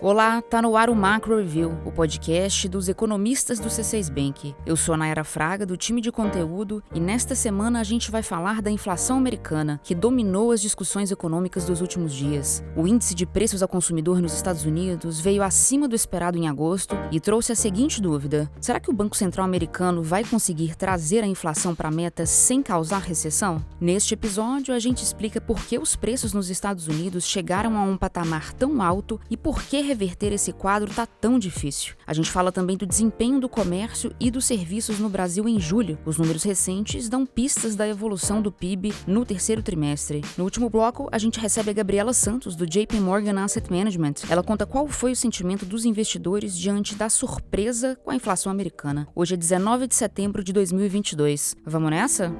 Olá, tá no ar o Macro Review, o podcast dos economistas do C6 Bank. Eu sou a Nayara Fraga, do time de conteúdo, e nesta semana a gente vai falar da inflação americana, que dominou as discussões econômicas dos últimos dias. O índice de preços ao consumidor nos Estados Unidos veio acima do esperado em agosto e trouxe a seguinte dúvida: será que o Banco Central americano vai conseguir trazer a inflação para a meta sem causar recessão? Neste episódio, a gente explica por que os preços nos Estados Unidos chegaram a um patamar tão alto e por que reverter esse quadro tá tão difícil. A gente fala também do desempenho do comércio e dos serviços no Brasil em julho. Os números recentes dão pistas da evolução do PIB no terceiro trimestre. No último bloco, a gente recebe a Gabriela Santos, do JP Morgan Asset Management. Ela conta qual foi o sentimento dos investidores diante da surpresa com a inflação americana. Hoje é 19 de setembro de 2022. Vamos nessa?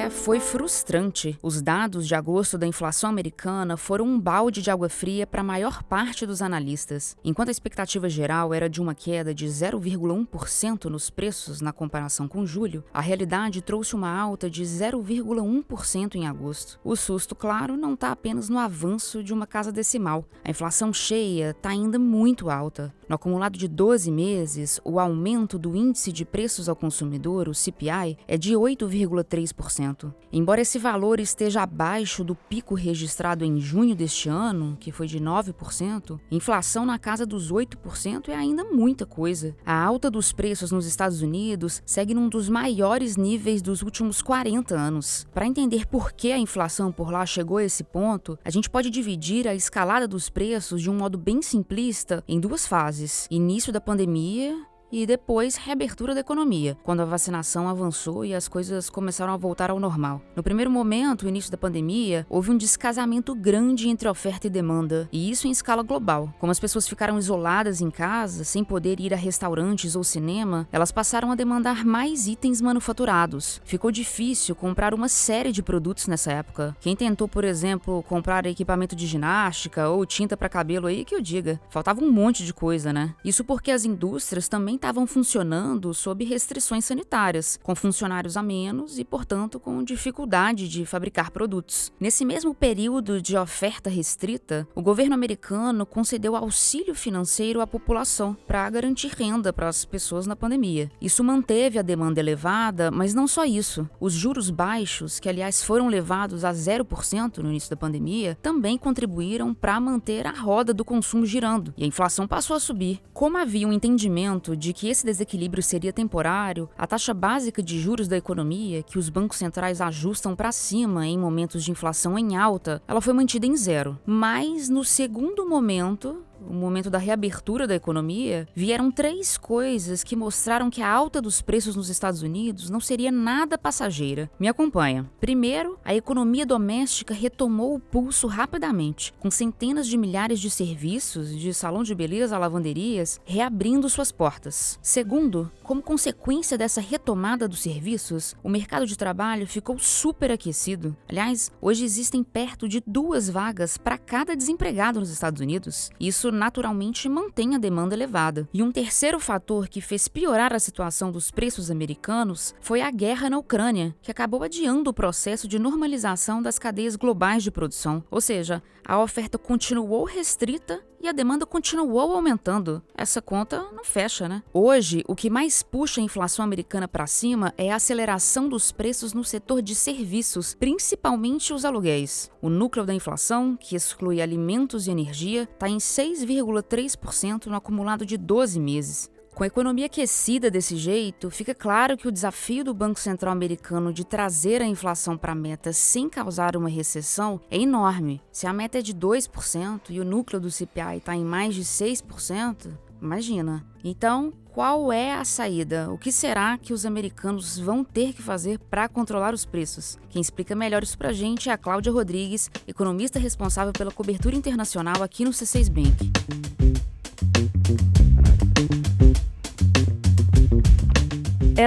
Foi frustrante. Os dados de agosto da inflação americana foram um balde de água fria para a maior parte dos analistas. Enquanto a expectativa geral era de uma queda de 0,1% nos preços na comparação com julho, a realidade trouxe uma alta de 0,1% em agosto. O susto, claro, não está apenas no avanço de uma casa decimal. A inflação cheia está ainda muito alta. No acumulado de 12 meses, o aumento do índice de preços ao consumidor, o CPI, é de 8,3%. Embora esse valor esteja abaixo do pico registrado em junho deste ano, que foi de 9%, inflação na casa dos 8% é ainda muita coisa. A alta dos preços nos Estados Unidos segue num dos maiores níveis dos últimos 40 anos. Para entender por que a inflação por lá chegou a esse ponto, a gente pode dividir a escalada dos preços de um modo bem simplista em duas fases: início da pandemia e depois reabertura da economia, quando a vacinação avançou e as coisas começaram a voltar ao normal. No primeiro momento, o início da pandemia, houve um descasamento grande entre oferta e demanda, e isso em escala global. Como as pessoas ficaram isoladas em casa, sem poder ir a restaurantes ou cinema, elas passaram a demandar mais itens manufaturados. Ficou difícil comprar uma série de produtos nessa época. Quem tentou, por exemplo, comprar equipamento de ginástica ou tinta para cabelo aí, que eu diga. Faltava um monte de coisa, né? Isso porque as indústrias também estavam funcionando sob restrições sanitárias, com funcionários a menos e, portanto, com dificuldade de fabricar produtos. Nesse mesmo período de oferta restrita, o governo americano concedeu auxílio financeiro à população para garantir renda para as pessoas na pandemia. Isso manteve a demanda elevada, mas não só isso. Os juros baixos, que aliás foram levados a 0% no início da pandemia, também contribuíram para manter a roda do consumo girando, e a inflação passou a subir. Como havia um entendimento de que esse desequilíbrio seria temporário, a taxa básica de juros da economia, que os bancos centrais ajustam para cima em momentos de inflação em alta, ela foi mantida em zero. Mas no segundo momento, o momento da reabertura da economia, vieram três coisas que mostraram que a alta dos preços nos Estados Unidos não seria nada passageira. Me acompanha. Primeiro, a economia doméstica retomou o pulso rapidamente, com centenas de milhares de serviços, de salão de beleza a lavanderias, reabrindo suas portas. Segundo, como consequência dessa retomada dos serviços, o mercado de trabalho ficou superaquecido. Aliás, hoje existem perto de 2 vagas para cada desempregado nos Estados Unidos. Isso naturalmente mantém a demanda elevada. E um terceiro fator que fez piorar a situação dos preços americanos foi a guerra na Ucrânia, que acabou adiando o processo de normalização das cadeias globais de produção. Ou seja, a oferta continuou restrita e a demanda continuou aumentando. Essa conta não fecha, né? Hoje, o que mais puxa a inflação americana para cima é a aceleração dos preços no setor de serviços, principalmente os aluguéis. O núcleo da inflação, que exclui alimentos e energia, está em 6,3% no acumulado de 12 meses. Com a economia aquecida desse jeito, fica claro que o desafio do Banco Central americano de trazer a inflação para a meta sem causar uma recessão é enorme. Se a meta é de 2% e o núcleo do CPI está em mais de 6%, imagina. Então, qual é a saída? O que será que os americanos vão ter que fazer para controlar os preços? Quem explica melhor isso pra gente é a Cláudia Rodrigues, economista responsável pela cobertura internacional aqui no C6 Bank.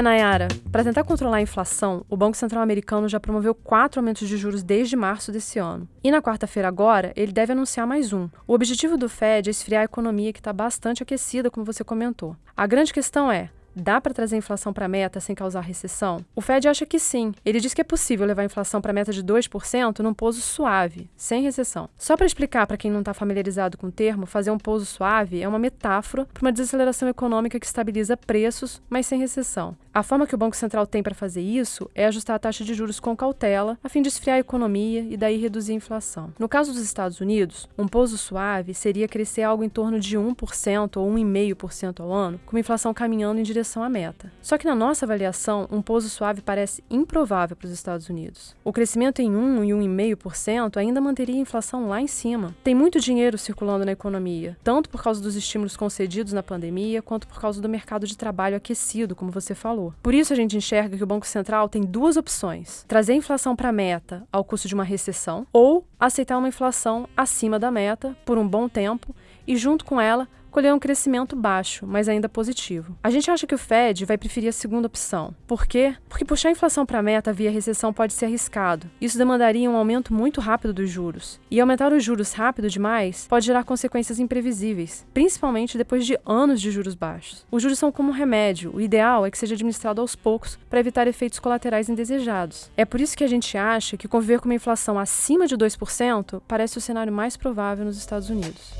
Nayara, para tentar controlar a inflação, o Banco Central americano já promoveu 4 aumentos de juros desde março desse ano. E na quarta-feira agora, ele deve anunciar mais um. O objetivo do Fed é esfriar a economia que está bastante aquecida, como você comentou. A grande questão é: dá para trazer a inflação para a meta sem causar recessão? O Fed acha que sim. Ele diz que é possível levar a inflação para a meta de 2% num pouso suave, sem recessão. Só para explicar para quem não está familiarizado com o termo, fazer um pouso suave é uma metáfora para uma desaceleração econômica que estabiliza preços, mas sem recessão. A forma que o Banco Central tem para fazer isso é ajustar a taxa de juros com cautela, a fim de esfriar a economia e daí reduzir a inflação. No caso dos Estados Unidos, um pouso suave seria crescer algo em torno de 1% ou 1,5% ao ano, com a inflação caminhando em direção à meta. Só que na nossa avaliação, um pouso suave parece improvável para os Estados Unidos. O crescimento em 1 e 1,5% ainda manteria a inflação lá em cima. Tem muito dinheiro circulando na economia, tanto por causa dos estímulos concedidos na pandemia, quanto por causa do mercado de trabalho aquecido, como você falou. Por isso a gente enxerga que o Banco Central tem duas opções: trazer a inflação para a meta ao custo de uma recessão ou aceitar uma inflação acima da meta por um bom tempo e, junto com ela, colher um crescimento baixo, mas ainda positivo. A gente acha que o Fed vai preferir a segunda opção. Por quê? Porque puxar a inflação para a meta via recessão pode ser arriscado. Isso demandaria um aumento muito rápido dos juros. E aumentar os juros rápido demais pode gerar consequências imprevisíveis, principalmente depois de anos de juros baixos. Os juros são como um remédio. O ideal é que seja administrado aos poucos para evitar efeitos colaterais indesejados. É por isso que a gente acha que conviver com uma inflação acima de 2% parece o cenário mais provável nos Estados Unidos.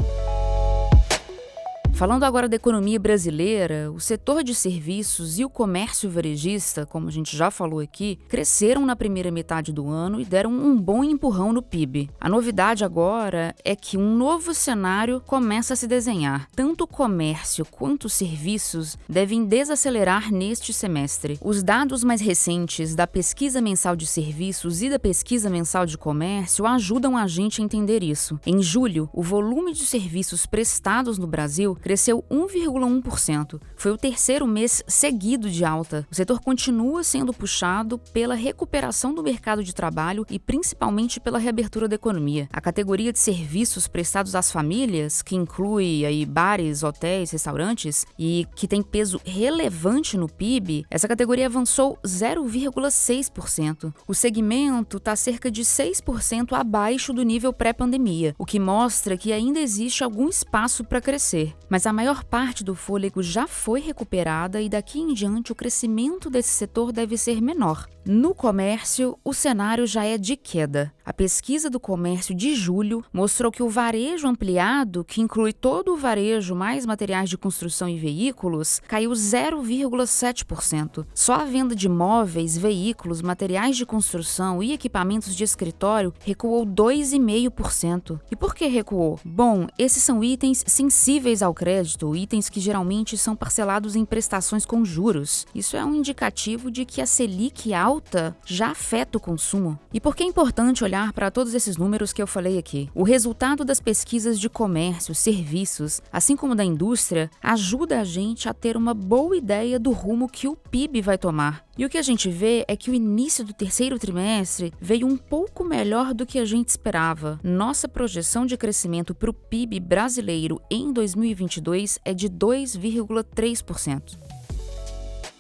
Falando agora da economia brasileira, o setor de serviços e o comércio varejista, como a gente já falou aqui, cresceram na primeira metade do ano e deram um bom empurrão no PIB. A novidade agora é que um novo cenário começa a se desenhar. Tanto o comércio quanto os serviços devem desacelerar neste semestre. Os dados mais recentes da pesquisa mensal de serviços e da pesquisa mensal de comércio ajudam a gente a entender isso. Em julho, o volume de serviços prestados no Brasil cresceu 1,1%. Foi o terceiro mês seguido de alta. O setor continua sendo puxado pela recuperação do mercado de trabalho e principalmente pela reabertura da economia. A categoria de serviços prestados às famílias, que inclui aí bares, hotéis, restaurantes e que tem peso relevante no PIB, essa categoria avançou 0,6%. O segmento está cerca de 6% abaixo do nível pré-pandemia, o que mostra que ainda existe algum espaço para crescer. Mas a maior parte do fôlego já foi recuperada e daqui em diante o crescimento desse setor deve ser menor. No comércio, o cenário já é de queda. A pesquisa do comércio de julho mostrou que o varejo ampliado, que inclui todo o varejo mais materiais de construção e veículos, caiu 0,7%. Só a venda de móveis, veículos, materiais de construção e equipamentos de escritório recuou 2,5%. E por que recuou? Bom, esses são itens sensíveis ao crédito, itens que geralmente são parcelados em prestações com juros. Isso é um indicativo de que a Selic alta já afeta o consumo. E por que é importante olhar para todos esses números que eu falei aqui? O resultado das pesquisas de comércio, serviços, assim como da indústria, ajuda a gente a ter uma boa ideia do rumo que o PIB vai tomar. E o que a gente vê é que o início do terceiro trimestre veio um pouco melhor do que a gente esperava. Nossa projeção de crescimento para o PIB brasileiro em 2022 é de 2,3%.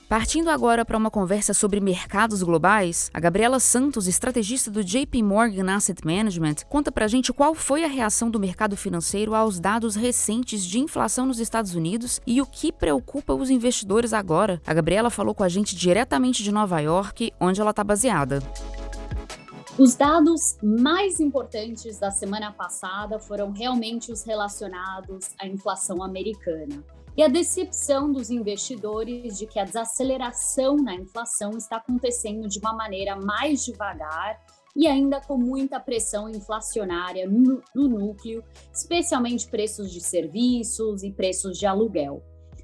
Partindo agora para uma conversa sobre mercados globais, a Gabriela Santos, estrategista do JP Morgan Asset Management, conta pra gente qual foi a reação do mercado financeiro aos dados recentes de inflação nos Estados Unidos e o que preocupa os investidores agora. A Gabriela falou com a gente diretamente de Nova York, onde ela está baseada. Os dados mais importantes da semana passada foram realmente os relacionados à inflação americana. E a decepção dos investidores de que a desaceleração na inflação está acontecendo de uma maneira mais devagar e ainda com muita pressão inflacionária no núcleo, especialmente preços de serviços e preços de aluguel.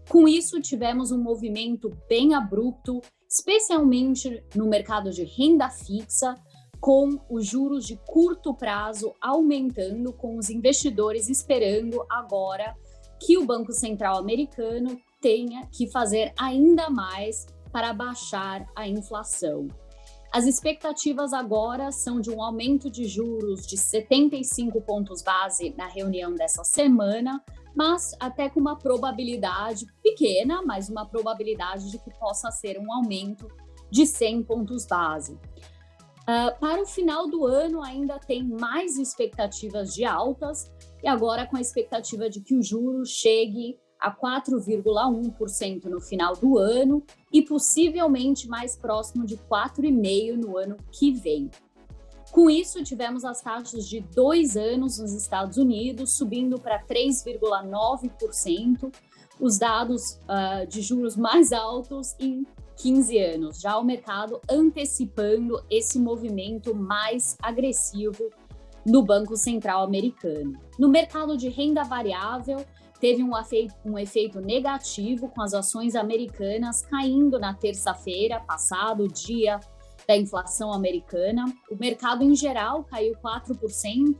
Com isso, tivemos um movimento bem abrupto, especialmente no mercado de renda fixa, com os juros de curto prazo aumentando, com os investidores esperando agora que o Banco Central americano tenha que fazer ainda mais para baixar a inflação. As expectativas agora são de um aumento de juros de 75 pontos base na reunião dessa semana, mas até com uma probabilidade pequena, mas uma probabilidade de que possa ser um aumento de 100 pontos base. Para o final do ano ainda tem mais expectativas de altas, e agora com a expectativa de que o juro chegue a 4,1% no final do ano e possivelmente mais próximo de 4,5% no ano que vem. Com isso, tivemos as taxas de 2 anos nos Estados Unidos subindo para 3,9%, os dados de juros mais altos em 15 anos, já o mercado antecipando esse movimento mais agressivo no Banco Central americano. No mercado de renda variável, teve um efeito negativo com as ações americanas caindo na terça-feira passada, o dia da inflação americana. O mercado em geral caiu 4%,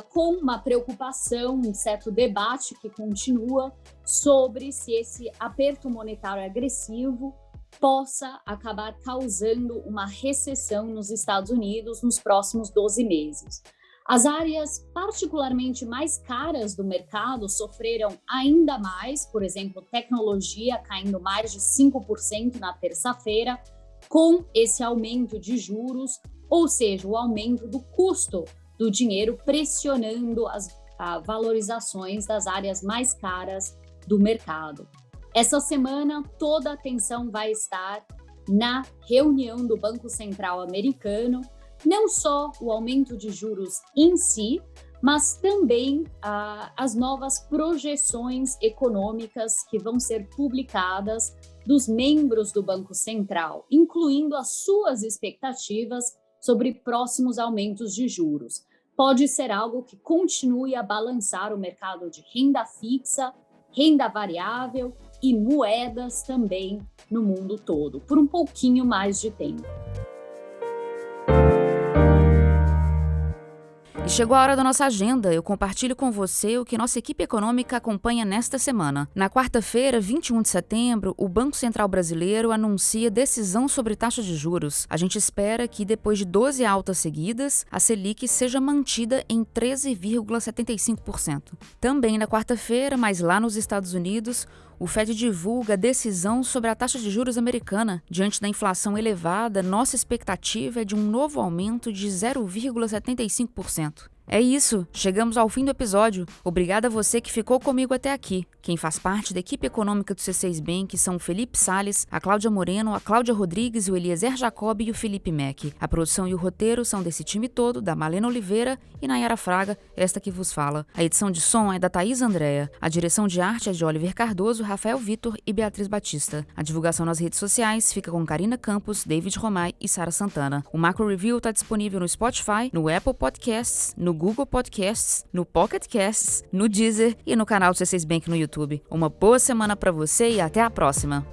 com uma preocupação, um certo debate que continua sobre se esse aperto monetário agressivo possa acabar causando uma recessão nos Estados Unidos nos próximos 12 meses. As áreas particularmente mais caras do mercado sofreram ainda mais, por exemplo, tecnologia caindo mais de 5% na terça-feira, com esse aumento de juros, ou seja, o aumento do custo do dinheiro pressionando as valorizações das áreas mais caras do mercado. Essa semana, toda a atenção vai estar na reunião do Banco Central americano, não só o aumento de juros em si, mas também as novas projeções econômicas que vão ser publicadas dos membros do Banco Central, incluindo as suas expectativas sobre próximos aumentos de juros. Pode ser algo que continue a balançar o mercado de renda fixa, renda variável e moedas também no mundo todo, por um pouquinho mais de tempo. E chegou a hora da nossa agenda. Eu compartilho com você o que nossa equipe econômica acompanha nesta semana. Na quarta-feira, 21 de setembro, o Banco Central Brasileiro anuncia decisão sobre taxa de juros. A gente espera que, depois de 12 altas seguidas, a Selic seja mantida em 13,75%. Também na quarta-feira, mas lá nos Estados Unidos, o Fed divulga a decisão sobre a taxa de juros americana. Diante da inflação elevada, nossa expectativa é de um novo aumento de 0,75%. É isso, chegamos ao fim do episódio. Obrigada a você que ficou comigo até aqui. Quem faz parte da equipe econômica do C6 Bank são o Felipe Salles, a Cláudia Moreno, a Cláudia Rodrigues, o Eliezer Jacob e o Felipe Mack. A produção e o roteiro são desse time todo, da Malena Oliveira e Nayara Fraga, esta que vos fala. A edição de som é da Thaís Andréa. A direção de arte é de Oliver Cardoso, Rafael Vitor e Beatriz Batista. A divulgação nas redes sociais fica com Karina Campos, David Romay e Sara Santana. O Macro Review está disponível no Spotify, no Apple Podcasts, no Google Podcasts, no Pocket Casts, no Deezer e no canal do C6 Bank no YouTube. Uma boa semana para você e até a próxima!